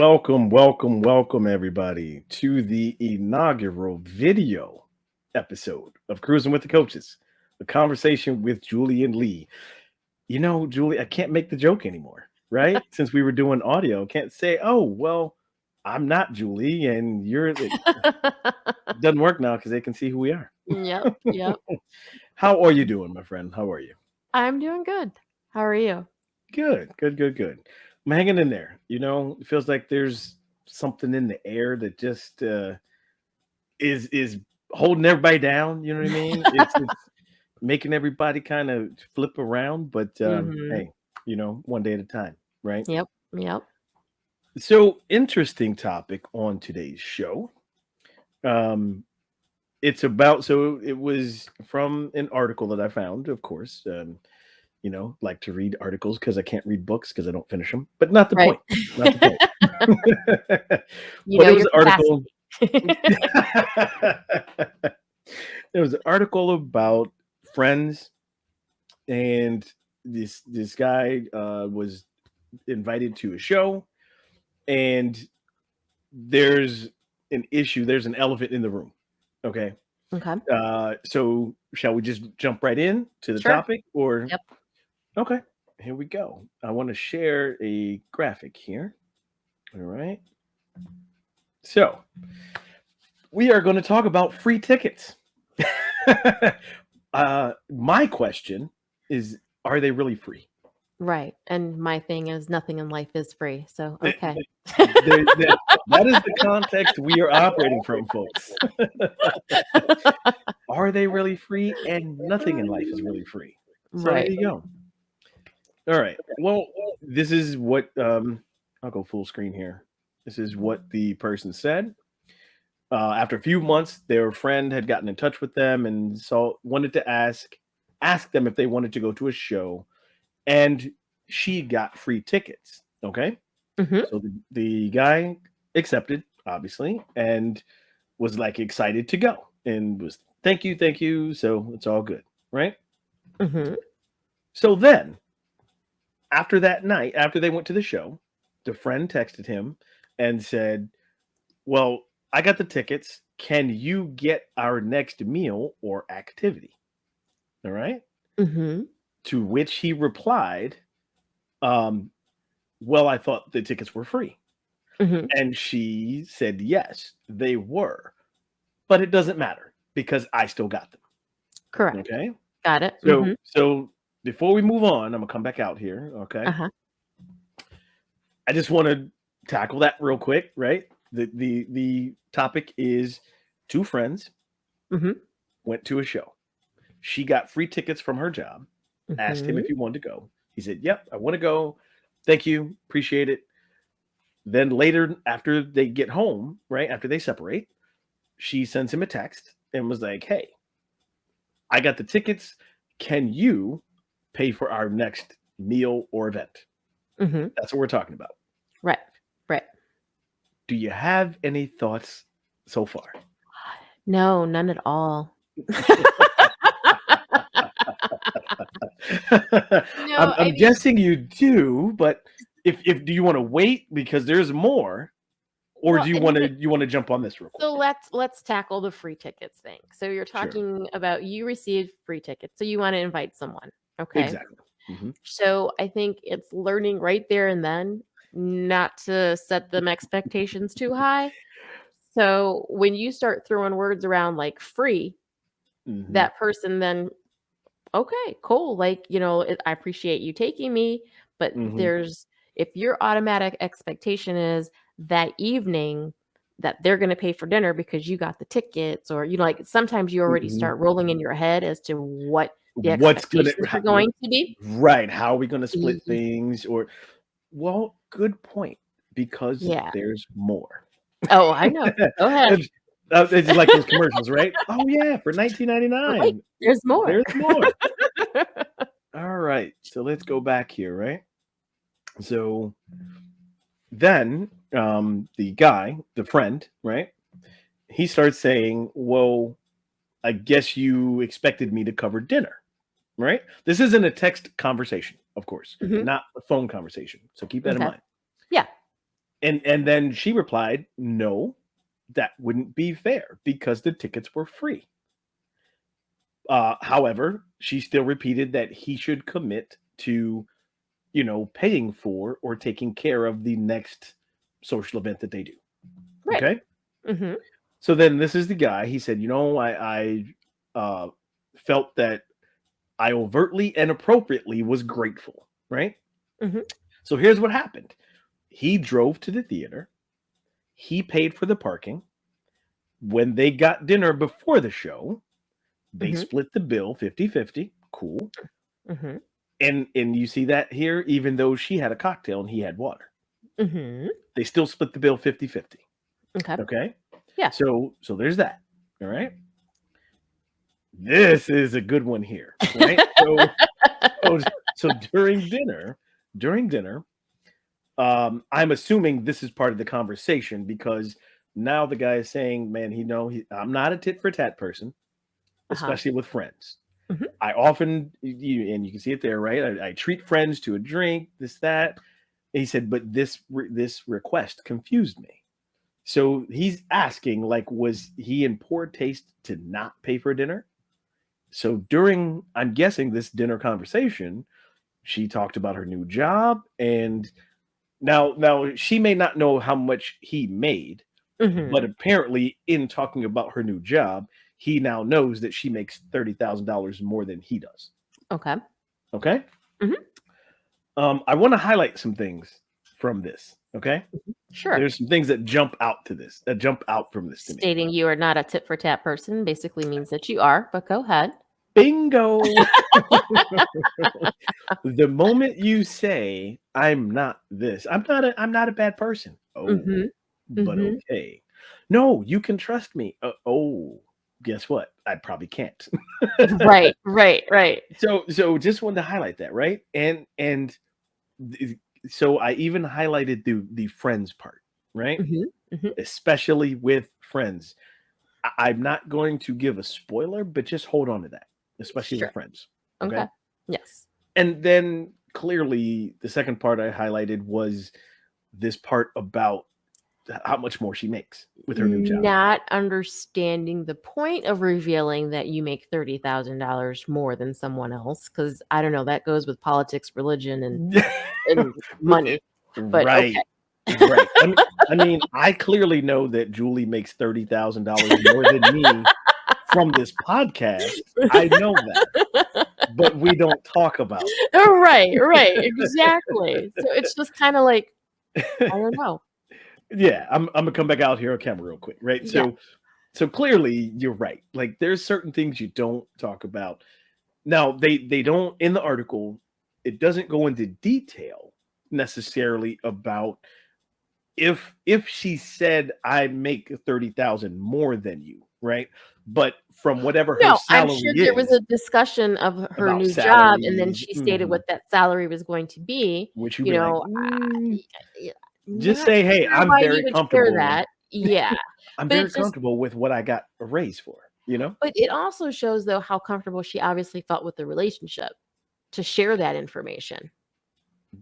Welcome, everybody, to the inaugural video episode of Cruising with the Coaches, a conversation with Julie and Lee. You know, Julie, I can't make the joke anymore, right? Since we were doing audio, can't say, "Oh, well, I'm not Julie, and you're." It doesn't work now because they can see who we are. Yep, yep. How are you doing, my friend? How are you? I'm doing good. How are you? Good. I'm hanging in there. You know, it feels like there's something in the air that just is holding everybody down. You know what I mean? It's making everybody kind of flip around, but Mhm. hey, one day at a time, right? Yep, yep. So interesting topic on today's show. Um, it's about so it was from an article that I found, of course. Like to read articles because I can't read books because I don't finish them. But not the Right. point. Not the point. You But know it was your an article. capacity. There was an article about friends, and this guy was invited to a show, and there's an issue. There's an elephant in the room. Okay. Okay. So shall we just jump right in to the Sure. topic, or Yep. okay? Here we go. I want to share a graphic here. All right. So we are going to talk about free tickets. My question is, are they really free? Right. And my thing is nothing in life is free. So, Th- okay. th- that is the context we are operating from, folks. Are they really free? And nothing in life is really free. So there Right. you go. All right. Well, this is what I'll go full screen here. This is what the person said. After a few months, their friend had gotten in touch with them and wanted to ask them if they wanted to go to a show, and she got free tickets. Okay, Mhm. so the guy accepted, obviously, and was like excited to go, and was thank you. So it's all good, right? Mhm. So then, after that night, after they went to the show, the friend texted him and said, "Well, I got the tickets. Can you get our next meal or activity?" All right. Mhm. To which he replied, um, "Well, I thought the tickets were free." Mhm. And she said, "Yes, they were, but it doesn't matter because I still got them." Correct. Okay. Got it. So, Mhm. so before we move on, I'm gonna come back out here. Okay. Uh-huh. I just want to tackle that real quick, right? The topic is two friends Mhm. went to a show. She got free tickets from her job, asked him Mhm. if he wanted to go. He said, "Yep, I want to go. Thank you. Appreciate it." Then later, after they get home, right after they separate, she sends him a text and was like, "Hey, I got the tickets. Can you pay for our next meal or event?" Mhm. That's what we're talking about. Right. Right. Do you have any thoughts so far? No, none at all. I'm, No, I I'm mean, guessing you do, but if do you want to wait because there's more, or well, do you I want mean, to you want to jump on this real quick? so let's tackle the free tickets thing. So you're Sure. talking about you received free tickets, so you want to invite someone, okay? Exactly. Hmm. So I think it's learning right there and then not to set them expectations too high. So when you start throwing words around like free, Hmm. that person then okay, cool. Like, I appreciate you taking me, but Hmm. there's if your automatic expectation is that evening that they're going to pay for dinner because you got the tickets or like sometimes you already Hmm. start rolling in your head as to what the What's gonna expectations are going to be. right? How are we gonna split Y- things? Or well, good point because Yeah. there's more. Oh, I know. Go ahead. it's, it's just like those commercials, right? Oh yeah, for 19.99, Wait, there's more. there's more. All right, so let's go back here, right? So then the guy, the friend, right? He starts saying, "Well, I guess you expected me to cover dinner." Right? This isn't a text conversation, of course, Mhm. not a phone conversation. So keep that in Okay. mind. Yeah. And then she replied, "No, that wouldn't be fair because the tickets were free." However, she still repeated that he should commit to, paying for or taking care of the next social event that they do. Right. Okay. Mhm. So then this is the guy. He said, I felt that I overtly and appropriately was grateful. Right. Mhm. So here's what happened. He drove to the theater. He paid for the parking. When they got dinner before the show, they Mhm. split the bill 50-50. Cool. Mhm. And you see that here, even though she had a cocktail and he had water. Mhm. They still split the bill 50-50. Okay. Okay? Yeah. So there's that. All right? This is a good one here, right? So so during dinner, I'm assuming this is part of the conversation because now the guy is saying, "Man, I'm not a tit for tat person, Uh-huh. especially with friends. Mhm. I often, and you can see it there, right? I treat friends to a drink, this, that." And he said, "But this request confused me." So he's asking, like, was he in poor taste to not pay for dinner? So during, I'm guessing, this dinner conversation, she talked about her new job, and now she may not know how much he made, but Mhm. apparently, in talking about her new job, he now knows that she makes $30,000 more than he does. Okay. Okay. Mhm. I want to highlight some things from this. Okay. Sure. There's some things that jump out from this to me. Stating you are not a tit for tat person basically means that you are, but go ahead. Bingo. The moment you say, "I'm not this, I'm not a bad person." Oh, Mhm. but Mhm. okay. No, you can trust me. Oh, guess what? I probably can't. Right, right, right. So just wanted to highlight that, right? And th- so I even highlighted the friends part, right? Mhm. Mhm. Especially with friends. I'm not going to give a spoiler, but just hold on to that, especially with Sure. friends. Okay. Okay. Yes. And then clearly the second part I highlighted was this part about how much more she makes with her new job. Not understanding the point of revealing that you make $30,000 more than someone else, because I don't know, that goes with politics, religion, and But money, but okay. right, right. I mean, I clearly know that Julie makes $30,000 more than me from this podcast. I know that, but we don't talk about Right, right, exactly. So it's just kinda like, I it. don't know. Yeah, I'm gonna come back out here on camera real quick, right? Yeah. So clearly you're right. Like there's certain things you don't talk about. Now they don't in the article, it doesn't go into detail necessarily about if she said I make 30,000 more than you, right? But from whatever her No, I'm sure salary there was is a discussion of her about new job, and then salaries, she stated what that salary was going to be, which you'd you be like, know, yeah, just not say, hey, sure why you would share comfortable. that. Yeah, I'm but very it just comfortable with what I got a raise for, you know? but it also shows, though, how comfortable she obviously felt with the relationship to share that information.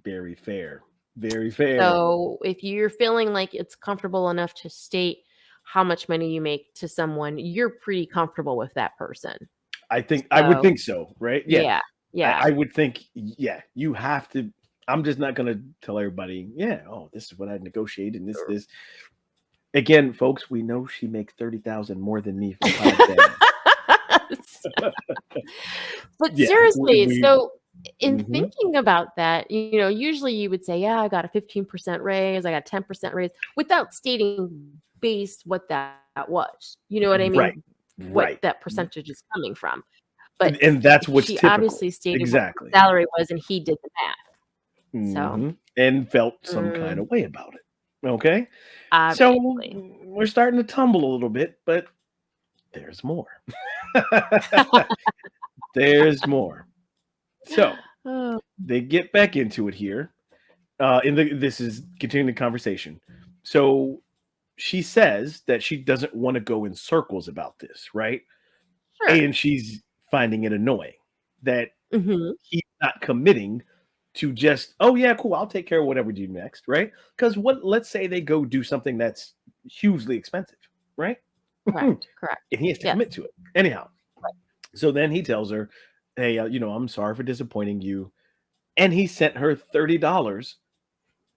Very fair. Very fair. So, if you're feeling like it's comfortable enough to state how much money you make to someone, you're pretty comfortable with that person. I would So, think so, right? Yeah. yeah, yeah. I would think, yeah, you have to. I'm just not gonna tell everybody, yeah, oh, this is what I negotiated and this. Again, folks, we know she makes 30,000 more than me for the podcast. But Yeah, seriously, we so in mhm. thinking about that, usually you would say, "Yeah, I got a 15% raise, I got a 10% raise," without stating base what that was. You know what I Right, mean? What right. that percentage is coming from. But And that's what's she typical. obviously stated what Exactly. the salary was, and he did the math. So, Mhm. And felt some kind mm, of way about it. Okay? So obviously. we're starting to tumble a little bit, but there's more. There's more. So Oh. they get back into it here. This is continuing the conversation. So she says that she doesn't want to go in circles about this, right? Sure. And she's finding it annoying that Mhm. he's not committing to just, oh yeah, cool, I'll take care of whatever we do next, right? Because let's say they go do something that's hugely expensive, right? And Correct. he has to Yes. commit to it. Anyhow, Right. so then he tells her, hey, I'm sorry for disappointing you. And he sent her $30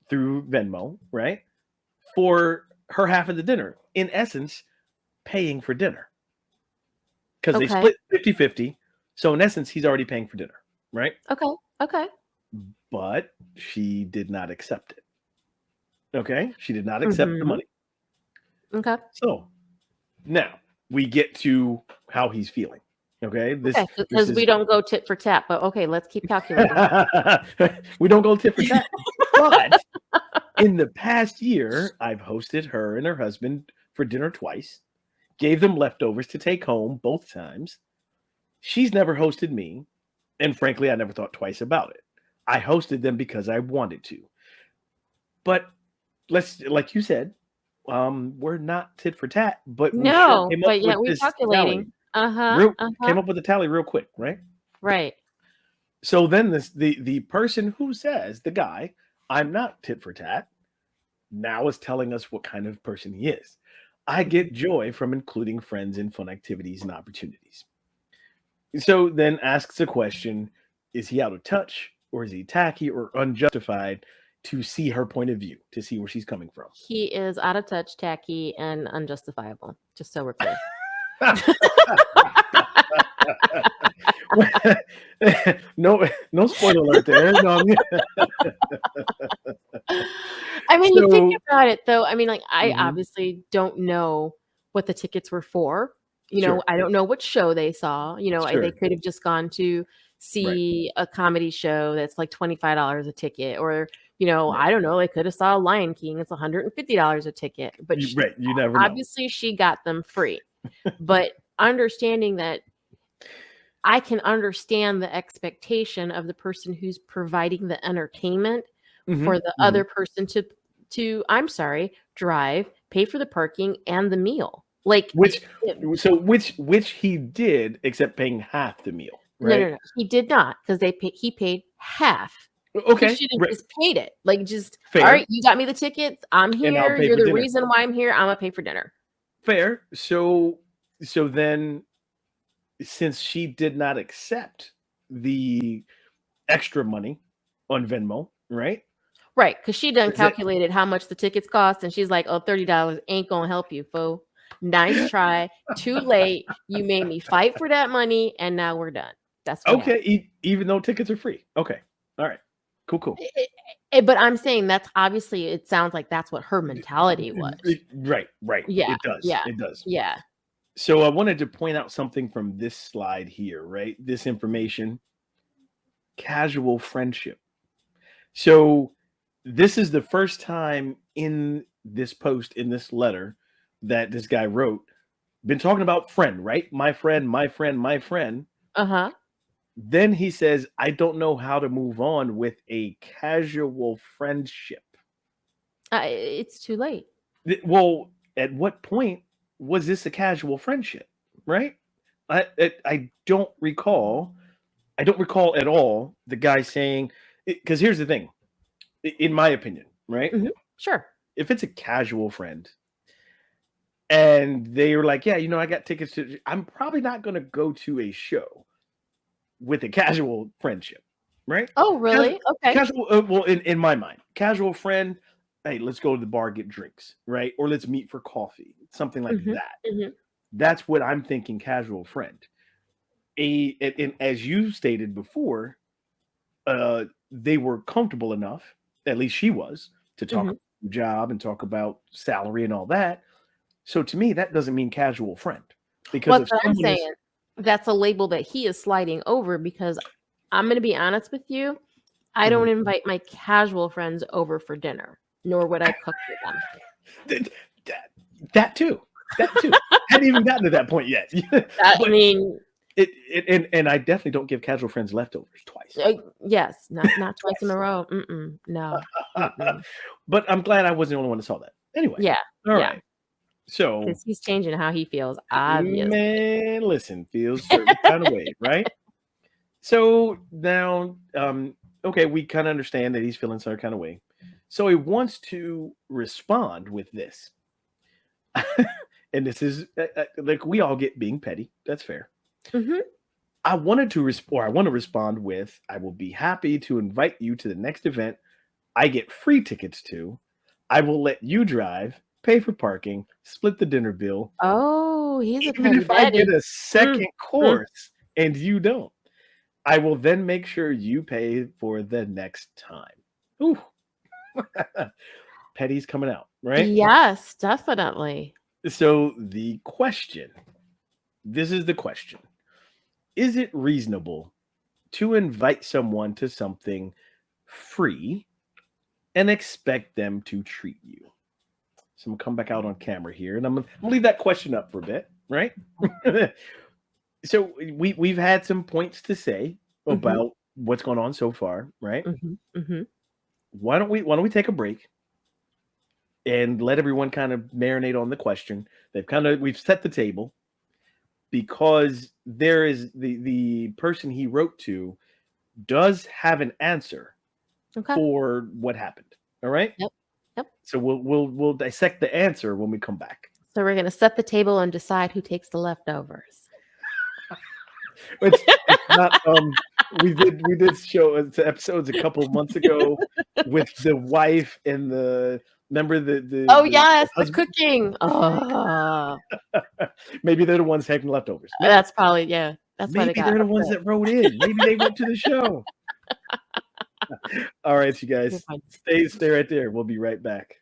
through Venmo, right? For her half of the dinner. In essence, paying for dinner. Because they Okay. split 50-50. So in essence, he's already paying for dinner, right? Okay. But she did not accept it. Okay? She did not accept the Mhm. money. Okay. So now we get to how he's feeling. Okay? This Okay. Because is we don't go tit for tat, but okay, let's keep calculating. we don't go tit for tat. But in the past year, I've hosted her and her husband for dinner twice, gave them leftovers to take home both times. She's never hosted me, and frankly, I never thought twice about it. I hosted them because I wanted to. But like you said, we're not tit for tat, but we sure No, came up but with yet we're this tally. calculating. Uh-huh. Real Uh-huh. came up with the tally real quick, right? Right. So then the person who says, the guy, I'm not tit for tat, now is telling us what kind of person he is. I Mhm. get joy from including friends in fun activities and opportunities. So then asks a question, is he out of touch or is he tacky or unjustified, to see her point of view, to see where she's coming from? He is out of touch, tacky, and unjustifiable, just so we're clear. No spoiler alert there. No, I mean, you think so about it though. I mean, like, I mhm, obviously don't know what the tickets were for. sure, I don't know what show they saw. They sure, could have just gone to right, see a comedy show that's like $25 a ticket, or right, I don't know. They could have saw Lion King. It's $150 a ticket, but right. You never know. obviously she got them free. But understanding that, I can understand the expectation of the person who's providing the entertainment Hmm. for the Hmm. other person I'm sorry, drive, pay for the parking and the meal. Like, Which it which he did, except paying half the meal, no, right? no, no, he did not, because he paid half. He Okay, should have right, just paid it. Like, just, "All fair, right, you got me the tickets, I'm and I'll here, pay you're for the dinner. reason why I'm here, Imma pay for dinner." Fair. So then, since she did not accept the extra money on Venmo, right? Right, because she done Is it calculated how much the tickets cost, and she's like, "Oh, $30 ain't gonna help you, fool. Nice try. Too late. You made me fight for that money, and now we're done." That's what okay? happened. Even though tickets are free. Okay, all right, cool, cool. But I'm saying that's obviously, it sounds like that's what her mentality was. Right, right. Yeah, It does. yeah, It does. yeah. So I wanted to point out something from this slide here, right? This information, casual friendship. So this is the first time in this post, in this letter that this guy wrote, been talking about friend, right? My friend, my friend, my friend. Uh-huh. Then he says, I don't know how to move on with a casual friendship. It's too late. Well, at what point was this a casual friendship, right? I don't recall. I don't recall at all the guy saying, because here's the thing, in my opinion, right? Mhm. Sure. If it's a casual friend and they were like, yeah, I got tickets to, I'm probably not going to go to a show with a casual friendship, right? Oh, Casual, really? Okay. casual well, in my mind, casual friend, hey, let's go to the bar, get drinks, right? Or let's meet for coffee, something like Mhm, that. mhm. That's what I'm thinking, casual friend. And as you stated before, they were comfortable enough, at least she was, to talk Mhm. about job and talk about salary and all that. So to me, that doesn't mean casual friend, because Well, if that's what I'm someone is saying. That's a label that he is sliding over, because I'm gonna be honest with you, I Mhm. don't invite my casual friends over for dinner, nor would I cook for them. Th- that, that too, hadn't even gotten to that point yet. I But mean, and I definitely don't give casual friends leftovers twice. uh, yes, not twice in Twice. a row. Mm-mm, no. Mm-mm. But I'm glad I wasn't the only one that saw that. Anyway, Yeah, all yeah, right. So, because he's changing how he feels, obviously. man, listen, feels certain kind of way, right? So now, okay, we kind of understand that he's feeling some kind of way. So he wants to respond with this. And this is like we all get being petty. That's fair. Mm-hmm. I wanted to or I want to respond with, I will be happy to invite you to the next event I get free tickets to. I will let you drive, pay for parking, split the dinner bill, Oh, he's a even petty if I get daddy. a Mm, second mm. course and you don't. I will then make sure you pay for the next time. Ooh, petty's coming out, right? Yes, definitely. So the question, this is the question. Is it reasonable to invite someone to something free and expect them to treat you? So I'm gonna come back out on camera here, and I'm gonna leave that question up for a bit, right? So we've had some points to say Mhm, about what's going on so far, right? mhm, mhm. Why don't we take a break and let everyone kind of marinate on the question? We've set the table because there is the person he wrote to does have an answer Okay. for what happened. All right. Yep, yep. So we'll dissect the answer when we come back. So we're gonna set the table and decide who takes the leftovers. It's not we did show episodes a couple of months ago with the wife and the remember Oh, the yes, the husband. cooking. Oh, Maybe they're the ones taking leftovers. that's probably yeah, that's why they Maybe got they're the ones upset. that wrote in. Maybe they went to the show. All right, you You're guys, fine. stay right there. We'll be right back.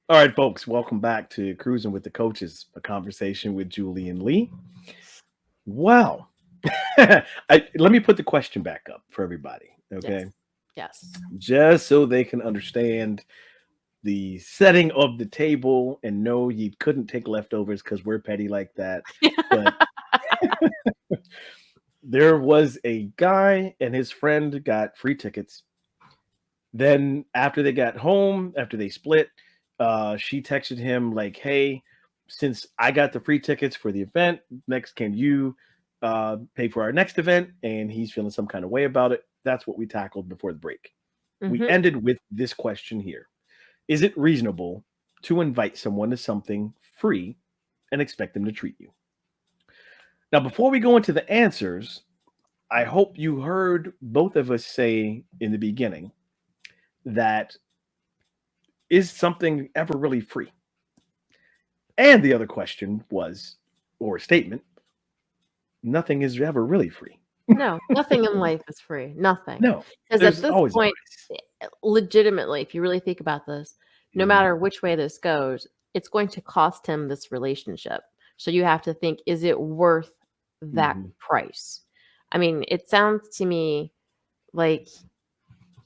All right, folks, welcome back to Cruising with the Coaches, a conversation with Julie and Lee. Wow. Let me put the question back up for everybody, Yes. okay? Yes. Just so they can understand the setting of the table and know you couldn't take leftovers because we're petty like that. But there was a guy and his friend got free tickets. Then after they got home, after they split, she texted him like, "Hey, since I got the free tickets for the event, next can you pay for our next event?" And he's feeling some kind of way about it. That's what we tackled before the break. We Mhm. ended with this question here: is it reasonable to invite someone to something free and expect them to treat you? Now, before we go into the answers, I hope you heard both of us say in the beginning that is something ever really free? And the other question was, or statement, nothing is ever really free. No, nothing in life is free. Nothing. No, Because at there's this always a point, price. legitimately, if you really think about this, no Mhm, matter which way this goes, it's going to cost him this relationship. So you have to think, is it worth that mhm. price? I mean, it sounds to me like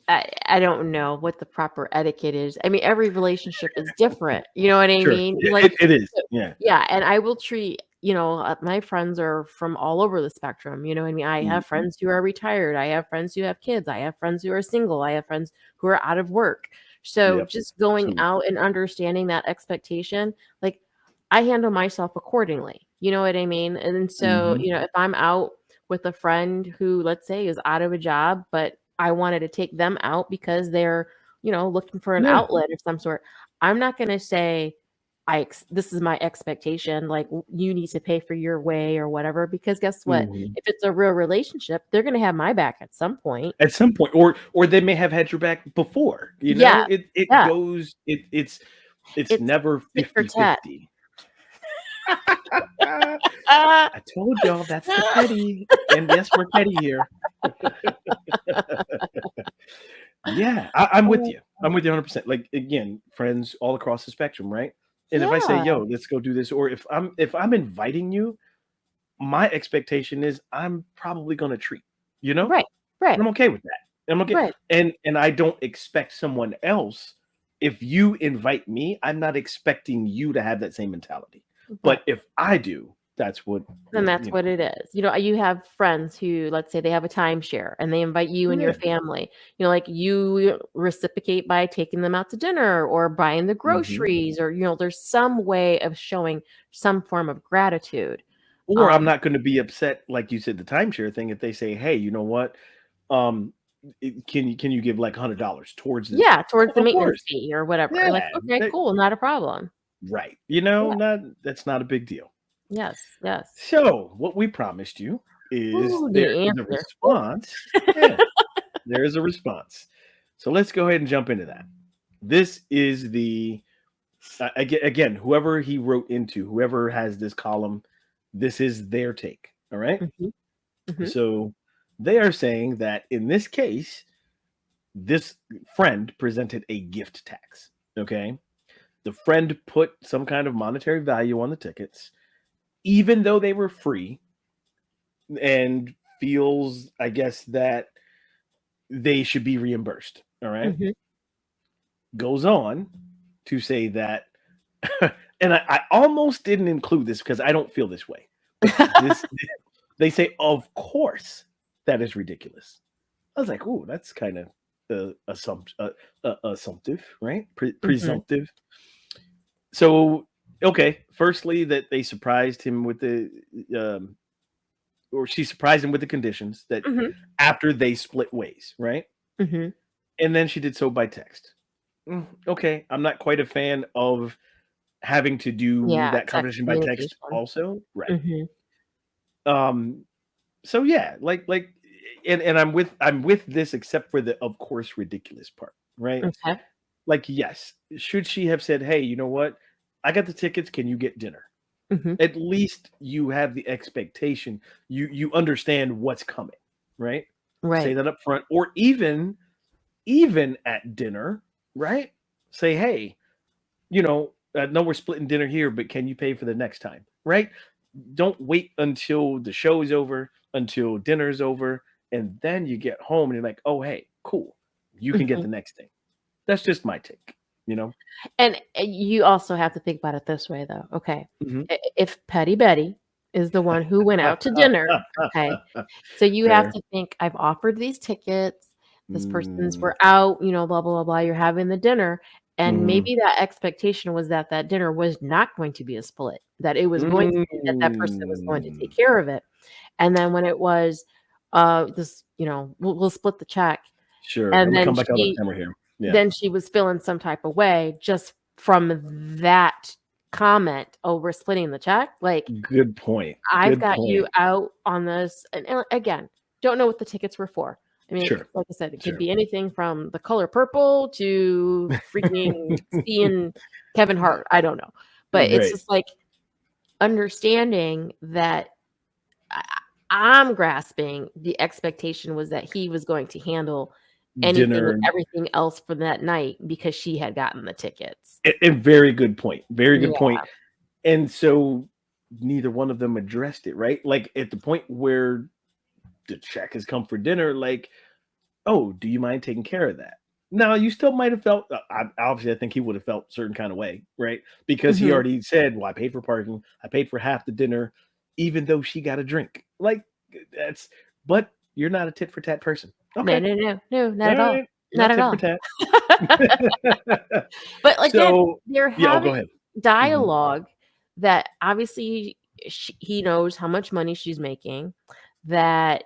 I don't know what the proper etiquette is. I mean, every relationship is different. You know what I Sure. mean? Yeah, Like, it is. so Yeah. yeah, and I will treat, my friends are from all over the spectrum. You know what I mean? I have Mhm. friends who are retired. I have friends who have kids. I have friends who are single. I have friends who are out of work. So Yep. just going True. out and understanding that expectation, like I handle myself accordingly. You know what I mean? And so, Mhm. if I'm out with a friend who, let's say, is out of a job, but I wanted to take them out because they're, looking for an Yeah. outlet of some sort. I'm not going to say, this is my expectation. Like, you need to pay for your way or whatever, because guess what? Mhm. If it's a real relationship, they're going to have my back at some point. At some point, or they may have had your back before. Yeah. It Yeah. goes. It's It's never tit for tat. 50-50. Ah, I told y'all that's the petty, and yes, we're petty here. Yeah, I'm with Oh, you. I'm with you 100%. Like, again, friends all across the spectrum, right? And if I say, yeah. "Yo, let's go do this," or if I'm inviting you, my expectation is I'm probably gonna treat, you know? Right. Right. I'm okay with that. I'm okay, Right. and I don't expect someone else if you invite me, I'm not expecting you to have that same mentality. Right. But if I do, that's what And that's you what know. it is. You have friends who, let's say they have a timeshare and they invite you and your Yeah. family. Like you reciprocate by taking them out to dinner or buying the Mhm. groceries, or there's some way of showing some form of gratitude. Or I'm Um, not gonna be upset, like you said, the timeshare thing, if they say, "Hey, you know what? Um, can you give, like, $100 towards this?" yeah, towards the Of maintenance course. fee or whatever. Yeah, Like, okay, that cool, not a problem. right. Yeah. Not that's not a big deal. Yes. Yes. So, what we promised you is Ooh, there need an is a answer. Ooh. response. Yeah, there is a response. So, let's go ahead and jump into that. This is the again, whoever he wrote into, whoever has this column, this is their take, all right? Mhm. Mhm. So, they are saying that in this case, this friend presented a gift tax, okay? The friend put some kind of monetary value on the tickets, even though they were free, and feels, I guess, that they should be reimbursed. All right. Mhm. Goes on to say that, and I almost didn't include this because I don't feel this way, but this, they say, of course, that is ridiculous. I was like, ooh, that's kind of assumptive, right? Mhm. Presumptive. So, okay, firstly, that they surprised him with the, um, or she surprised him with the conditions that Mhm. after they split ways, right? Mhm. And then she did so by text. Okay, I'm not quite a fan of having to do Yeah, that text conversation by text communication. also, right. Mhm. Um, so yeah, and I'm with this except for the of course ridiculous part, right? Okay. Like, yes, should she have said, "Hey, you know what? I got the tickets, can you get dinner?" Mhm. At least you have the expectation. You understand what's coming, right? Say Right. that up front, or even at dinner, right? Say, "Hey, I know we're splitting dinner here, but can you pay for the next time?" Right? Don't wait until the show is over, until dinner's over, and then you get home and you're like, "Oh, hey, cool. You can get Mhm. the next thing." That's just my take, you know? And you also have to think about it this way, though. Okay. Mhm. If Petty Betty is the one who went out to dinner, okay, so you have Fair. to think, I've offered these tickets. This person's Mm, were out, blah, blah, blah, blah. You're having the dinner. And mhm. maybe that expectation was that that dinner was not going to be a split, that it was going to be that that person was going to Mm. take care of it. And then when it was, this, we'll split the check. Sure, And Imma then come back out on camera here. Yeah. then she was feeling some type of way just from that comment over splitting the check. Like, Good point, I've good got you point. out on this, and again, don't know what the tickets were for. I mean, Sure, like I said, it could sure. be anything from The Color Purple to freaking seeing Kevin Hart. I don't know, but it's Right. just like understanding that I, I'm grasping the expectation was that he was going to handle anything and Dinner, everything else for that night because she had gotten the tickets. and very good point, very good Yeah. point, and so neither one of them addressed it, right? Like, at the point where the check has come for dinner, like, "Oh, do you mind taking care of that?" Now, you still might have felt obviously, I think he would have felt a certain kinda way, right? Because he Mhm. already said, "Well, I paid for parking, I paid for half the dinner, even though she got a drink." Like, that's but you're not a tit for tat person. No, Okay. no, no, no, not at all. Alright. Not Not at tit for all. tat. But again, So they're yeah, oh, go having ahead. Mhm. dialogue that obviously he knows how much money she's making, that,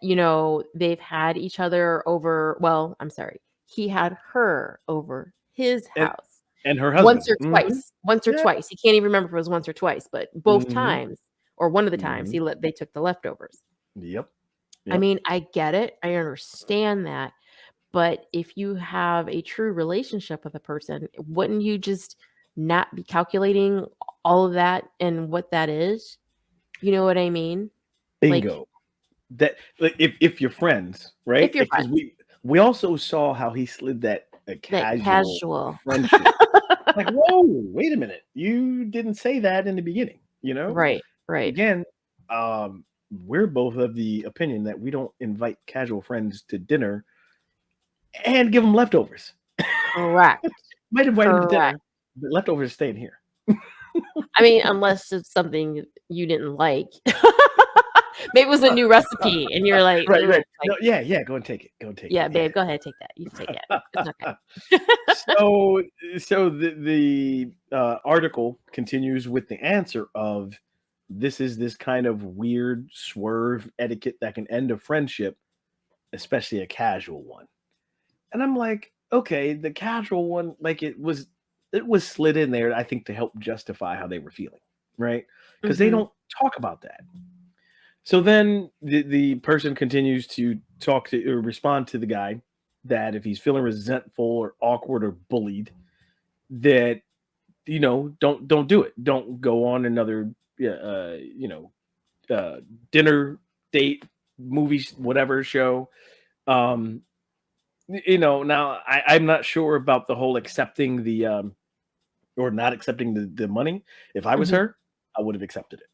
they've had each other over, well, I'm sorry, he had her over his And house her husband. Mhm. once or Yeah. twice. He can't even remember if it was once or twice, but both Mhm. times, or one of the times, Mhm. they took the leftovers. Yep. I Yep. mean, I get it, I understand that, but if you have a true relationship with a person, wouldn't you just not be calculating all of that and what that is? You know what I mean? Like, Bingo. That like, if you're friends, right? if you're Because friends. We also saw how he slid that a That casual casual. friendship. Like, whoa, wait a minute. You didn't say that in the beginning, you know? Right, right. Again, we're both of the opinion that we don't invite casual friends to dinner and give them leftovers. Correct, Might invite them to correct. dinner, but leftovers staying here. I mean, unless it's something you didn't like. Maybe it was a new recipe and you're like, Right, "Ugh," right. like, No, yeah, yeah. Go and take it. Go and take "Yeah, it. babe, go ahead, take that. You can take it. It's Yeah. okay." so, so the article continues with the answer of this is this kind of weird swerve etiquette that can end a friendship, especially a casual one. And I'm like, okay, the casual one, like it was slid in there, I think, to help justify how they were feeling, right? Because they Mhm, don't talk about that. So then the person continues to talk to or respond to the guy that if he's feeling resentful or awkward or bullied, that don't do it. Don't go on another uh, dinner date, movies, whatever show. Um, now I'm not sure about the whole accepting the or not accepting the money. If I was mhm. her, I would have accepted it.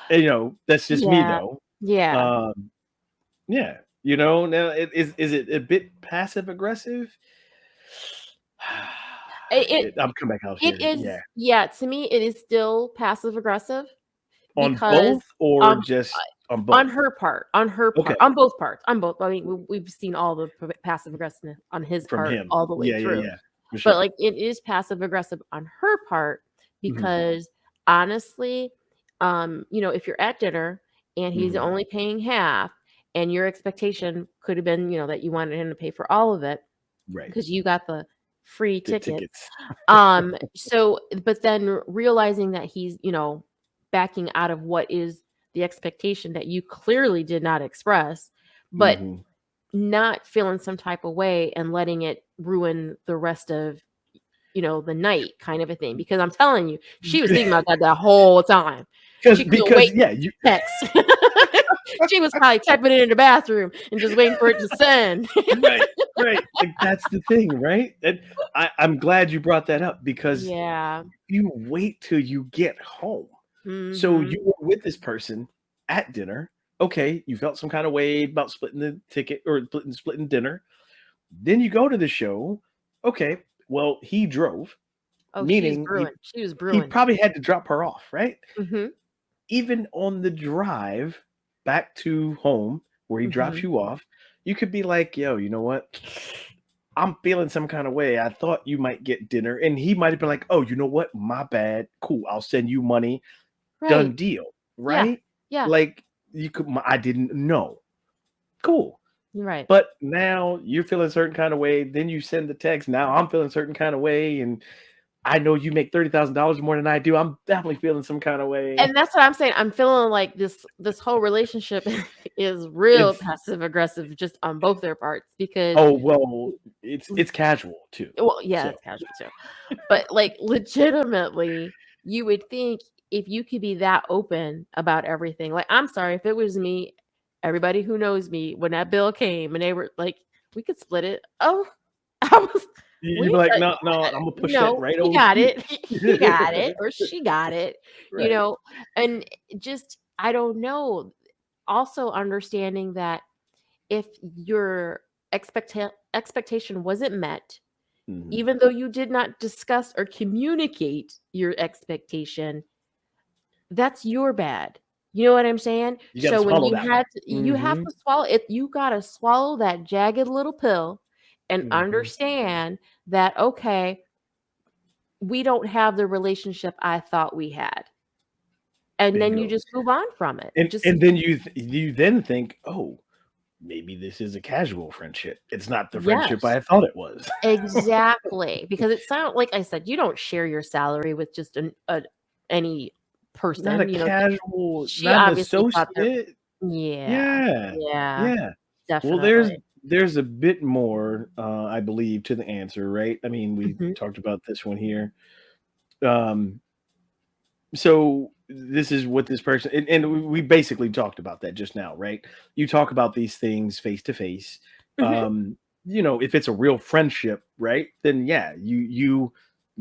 And, that's just me Yeah, though. yeah. Um, Yeah, now is it a bit passive aggressive? It I'm coming back out it here. is, Yeah, yeah, to me, it is still passive aggressive on because, both or um, just on on both? her Okay, part, on both parts, on both. I mean, we've seen all the passive aggressiveness on his from part him. all the way Yeah, yeah, through. yeah, for But, sure. like, it is passive aggressive on her part Mhm, because, honestly, if you're at dinner and he's mhm. only paying half and your expectation could have been, that you wanted him to pay for all of it Right, because you got the free the tickets. tickets. So but then realizing that he's, backing out of what is the expectation that you clearly did not express, but Mhm. not feeling some type of way and letting it ruin the rest of, the night kind of a thing. Because I'm telling you, she was thinking about that whole time. Because She couldn't wait yeah, you to text. She was probably typing it in the bathroom and just waiting for it to send. right, right, like, that's the thing, right? And I'm glad you brought that up because Yeah. you wait till you get home. So Mhm. you were with this person at dinner. Okay, you felt some kind of way about splitting the ticket or splitting dinner. Then you go to the show. Okay, well, he drove, Oh, she's meaning he brewing. She was he brewing. probably had to drop her off, right? Mhm. Even on the drive back to home where he drops Mhm. you off, you could be like, "Yo, you know what? I'm feeling some kind of way. I thought you might get dinner." And he might have been like, "Oh, you know what? My bad. Cool. I'll send you money. Done Right. deal." Yeah. Right? Yeah. Like you could I didn't know. Cool. You're right. But now you're feeling a certain kind of way, then you send the text, now I'm feeling a certain kind of way, and I know you make $30,000 more than I do. I'm definitely feeling some kind of way. And that's what I'm saying. I'm feeling like this whole relationship is real It's passive aggressive just on both their parts because oh well, it's casual too. well, yeah, So it's casual too. But like legitimately, you would think if you could be that open about everything. Like, I'm sorry, if it was me, everybody who knows me, when that bill came and they were like, we could split it. Oh, I was you'd we be like, no, no, I'm gonna push that no, right he over to got you. it. He got it, or she got it, Right. and just I don't know. Also understanding that if your expectation wasn't met, Mhm. even though you did not discuss or communicate your expectation, that's your bad. You know what I'm saying? You gotta So when swallow that one. you have Mhm. to swallow it, you gotta swallow that jagged little pill and Mhm. understand that, okay, we don't have the relationship I thought we had. And then you Bingo. just move on from it. And Just and then you then think, "Oh, maybe this is a casual friendship. It's not the friendship yes. I thought it was." Exactly, because it sound like I said, you don't share your salary with just any Not a person, casual, she not an obviously thought that. associate. Yeah, Yeah, yeah, yeah. Well, there's definitely. there's a bit more, I believe, to the answer, right? I mean, we Mhm, talked about this one here. Um, so this is what this person and we basically talked about that just now, right? You talk about these things face to face. Mhm. If it's a real friendship, right? Then yeah, you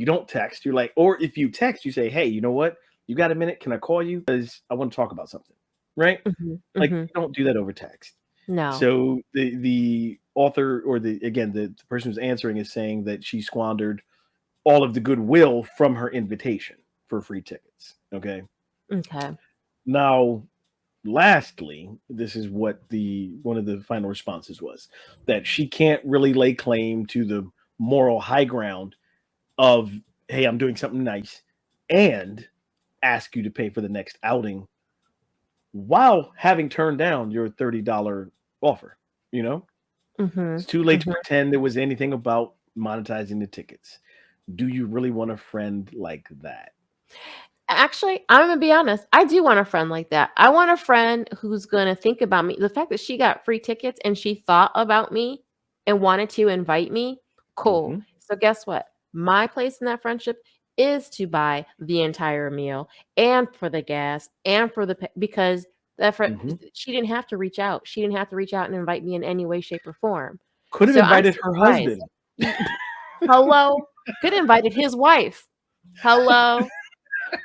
don't text. You're like, or if you text, you say, hey, you know what? You got a minute? Can I call you? Because I want to talk about something, right? Mhm. Like Mhm. you don't do that over text. No. So the author or the person who's answering is saying that she squandered all of the goodwill from her invitation for free tickets. Okay. Okay. Now, lastly, this is what the one of the final responses was, that she can't really lay claim to the moral high ground of, hey, I'm doing something nice and ask you to pay for the next outing while having turned down your $30 offer. You know, it's Mhm. too late to Mhm. pretend there was anything about monetizing the tickets. Do you really want a friend like that? Actually, I'm gonna be honest. I do want a friend like that. I want a friend who's gonna think about me. The fact that she got free tickets and she thought about me and wanted to invite me, cool. Hmm. So guess what? My place in that friendship is to buy the entire meal and for the gas and for because that friend Hmm. she didn't have to reach out. She didn't have to reach out and invite me in any way, shape, or form. Could have So I'm invited her surprised. husband, Y- Hello, could have invited his wife. Hello,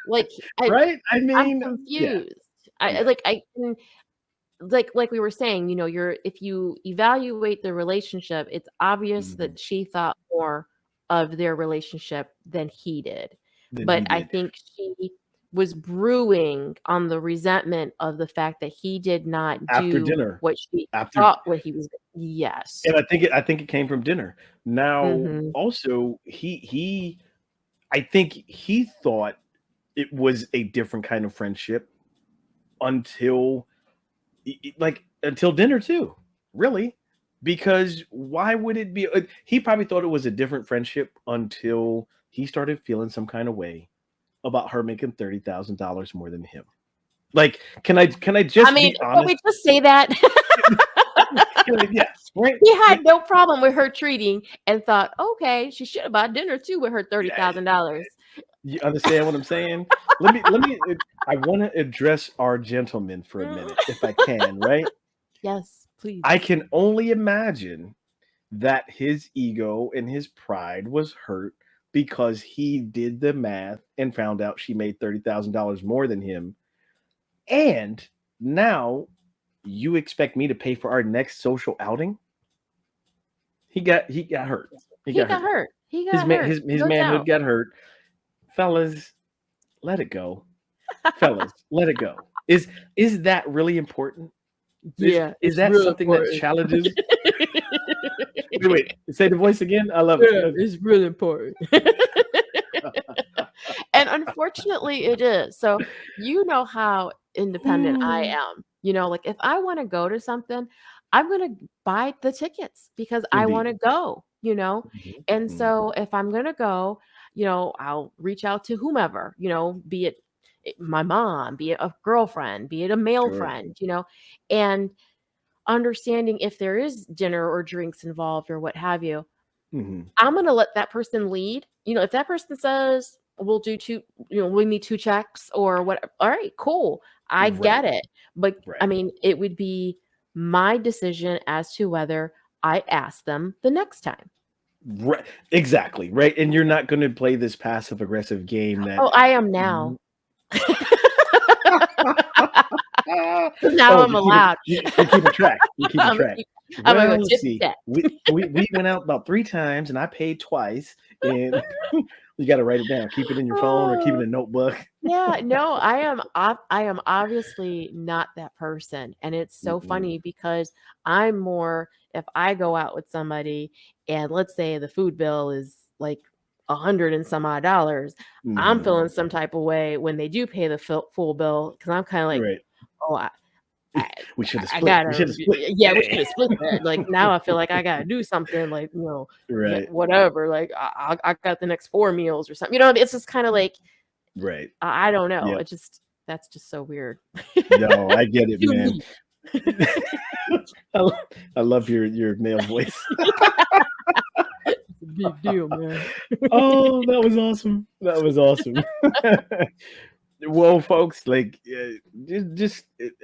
like right? I I'm mean, yeah, confused. I yeah. like I can like we were saying, you're if you evaluate the relationship, it's obvious Mhm. that she thought more of their relationship than he did. Than But he I did. think she was brewing on the resentment of the fact that he did not After do dinner, what she after thought what he was. Yes. and I think it came from dinner. Now, Mhm. also, he I think he thought it was a different kind of friendship until until dinner too, really. Because why would it be he probably thought it was a different friendship until he started feeling some kind of way about her making $30,000 more than him. Like, can I I just mean, be can honest? we just say that? Yeah, right? He Like, had no problem with her treating and thought, "Okay, she should have bought dinner too with her yeah, $30,000." you understand what I'm saying? Let me I wanna address our gentleman for a minute, if I can, right? Yes, I please. can only imagine that his ego and his pride was hurt because he did the math and found out she made $30,000 more than him, and now you expect me to pay for our next social outing? He got hurt. He He got got hurt. hurt. He His got man hurt, his no manhood doubt. got hurt. Fellas, let it go. Fellas, let it go. Is that really important? Is Yeah, is it's that real something that important. challenges wait, say the voice again? I love it. Yeah, it's really important. And unfortunately, it is. So, you know how independent I Ooh. am. Like, if I wanna go to something, I'm gonna buy the tickets because I Indeed. wanna go? Mhm, And mhm. so, if I'm gonna go, I'll reach out to whomever, be it my mom, be it a girlfriend, be it a male Sure. friend, and understanding if there is dinner or drinks involved or what have you, Mhm. I'm gonna let that person lead. If that person says, "We'll do 2," "We need 2 checks," or what, all right, cool. I Right, get it. But, I right. mean, it would be my decision as to whether I ask them the next time. Right, exactly, right, and you're not gonna play this passive aggressive game that Oh, I am w now. 'Cause now oh, I'm allowed. you're keeping track, you're keeping Imma track. keep Imma go Well, let's tit for see, tat. we went out about 3 times, and I paid twice, you gotta write it down, keep it in your phone or keep it in Oh. a notebook. Yeah, no, I am obviously not that person, and it's so Mm-mm. funny because I'm more if I go out with somebody and let's say the food bill is like 100 and some odd dollars, I'm Mhm. feeling some type of way when they do pay the full bill because 'cause I'm kinda like, Right. "Oh, I We shoulda I split, we gotta shoulda split. yeah, we should have split that." Like, now I feel like I gotta do something like, get Right, whatever, like, I got the next 4 meals or something, it's just kinda like right. I don't know. Yep. It just that's just so weird. No, I get it, To man. me. I lo I love your male voice. It's a big deal, man. Oh, that was awesome. That was awesome. Well, folks, like,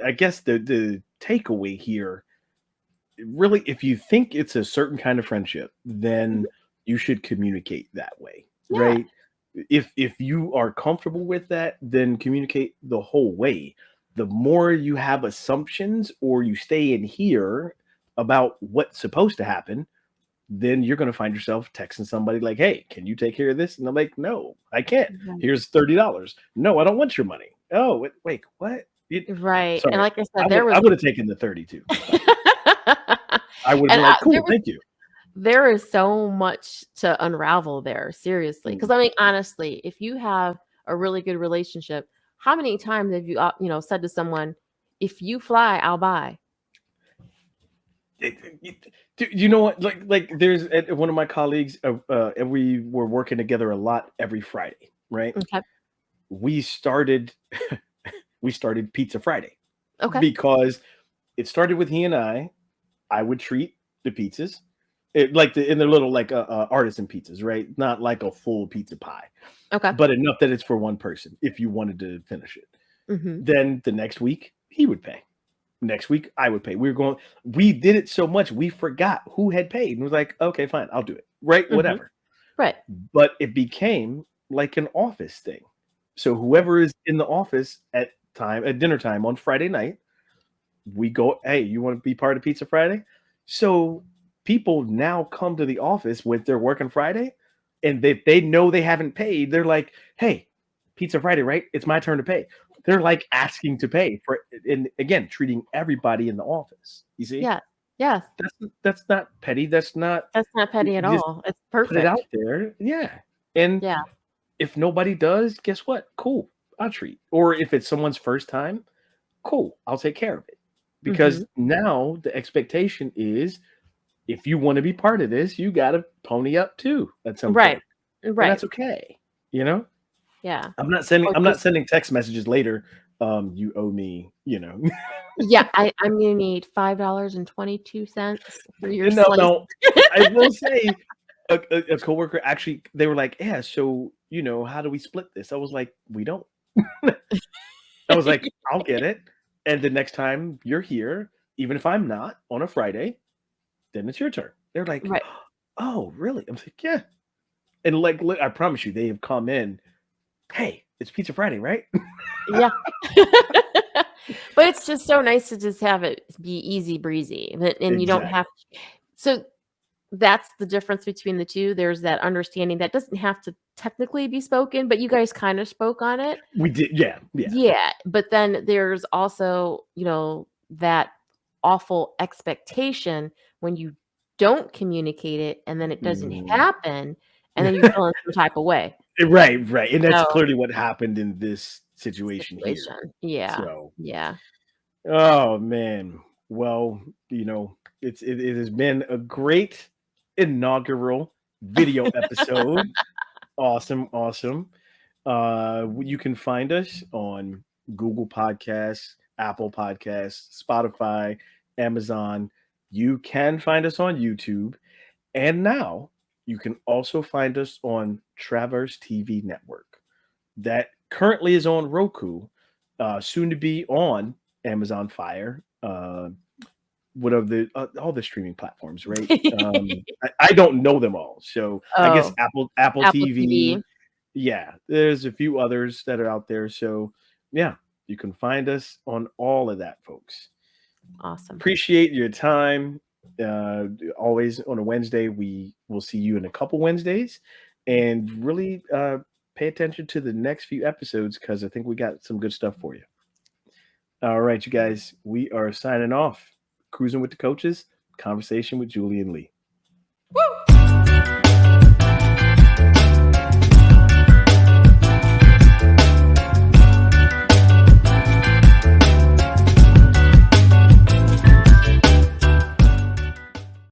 I guess the takeaway here really, if you think it's a certain kind of friendship, Mhm. then you should communicate that way, Yeah. right? If you are comfortable with that, then communicate the whole way. The more you have assumptions or you stay in here about what's supposed to happen, then you're going to find yourself texting somebody like, "Hey, can you take care of this?" And I'm like, "No, I can't. Right. Here's $30." "No, I don't want your money." "Oh, wait, what?" Right, and Sorry, like I said, I there would was I would have taken the 32, by the way. I would have and been like, there "Cool, was thank you." there is so much to unravel there, seriously. Because Mm. I mean, honestly, if you have a really good relationship, how many times have you, said to someone, "If you fly, I'll buy." You know what? Like there's one of my colleagues, and we were working together a lot every Friday, right? Okay, We started we started Pizza Friday okay, because it started with he and I. I would treat the pizzas, like in their little like artisan pizzas, right? Not like a full pizza pie, okay. but enough that it's for one person if you wanted to finish it. Mhm, Then the next week he would pay. Next week I would pay. We did it so much we forgot who had paid and was like, okay, fine, I'll do it. Right? mhm. Whatever. Right. But it became like an office thing. So Yeah, whoever is in the office at dinner time on Friday night, we go, hey, you want to be part of Pizza Friday? So people now come to the office with their working Friday, and they know they haven't paid. They're like, hey, Pizza Friday, right? It's my turn to pay. They're like asking to pay for, and again, treating everybody in the office. You see, yeah, yes. that's not petty. That's not, That's not petty at you just all. It's put it out perfect. there. Yeah. And Yeah. if nobody does, guess what? Cool. I'll treat. Or if it's someone's first time, cool. I'll take care of it. Because Mhm. now the expectation is if you want to be part of this, you got to pony up too at some Right. point. And Right. that's okay. You know? Yeah. Or I'm not just sending text messages later. You owe me, you know. yeah, I'm gonna need $5.22 for your No, slice. no. I will say a coworker actually they were like, "Yeah, so, how do we split this?" I was like, "We don't." I was like, "I'll get it, and the next time you're here, even if I'm not on a Friday, then it's your turn." They're like, Right. "Oh, really?" I'm like, "Yeah." And, like, I promise you, they have come in, "Hey, it's Pizza Friday, right?" Yeah. But it's just so nice to just have it be easy breezy, and you don't have Exactly. so that's the difference between the 2. There's that understanding that doesn't have to technically be spoken, but you guys kinda spoke on it. We did, yeah, yeah. Yeah, but then there's also, that awful expectation when you don't communicate it and then it doesn't Mhm. happen, and then you feel in some type of way. Right, right, and that's So, clearly what happened in this situation here. situation. Yeah. So, Yeah. oh, man. Well, it has been a great inaugural video episode. Awesome, awesome. You can find us on Google Podcasts, Apple Podcasts, Spotify, Amazon. You can find us on YouTube. And now you can also find us on Traverse TV Network. That currently is on Roku, soon to be on Amazon Fire. What of the all the streaming platforms, right? I don't know them all, so I guess Oh, Apple Apple TV. TV. Yeah, there's a few others that are out there. So yeah, you can find us on all of that, folks. Awesome. Appreciate your time. Always on a Wednesday. We will see you in a couple Wednesdays, and really pay attention to the next few episodes because I think we got some good stuff for you. All right, you guys, we are signing off. Cruising with the coaches, conversation with Julie and Lee.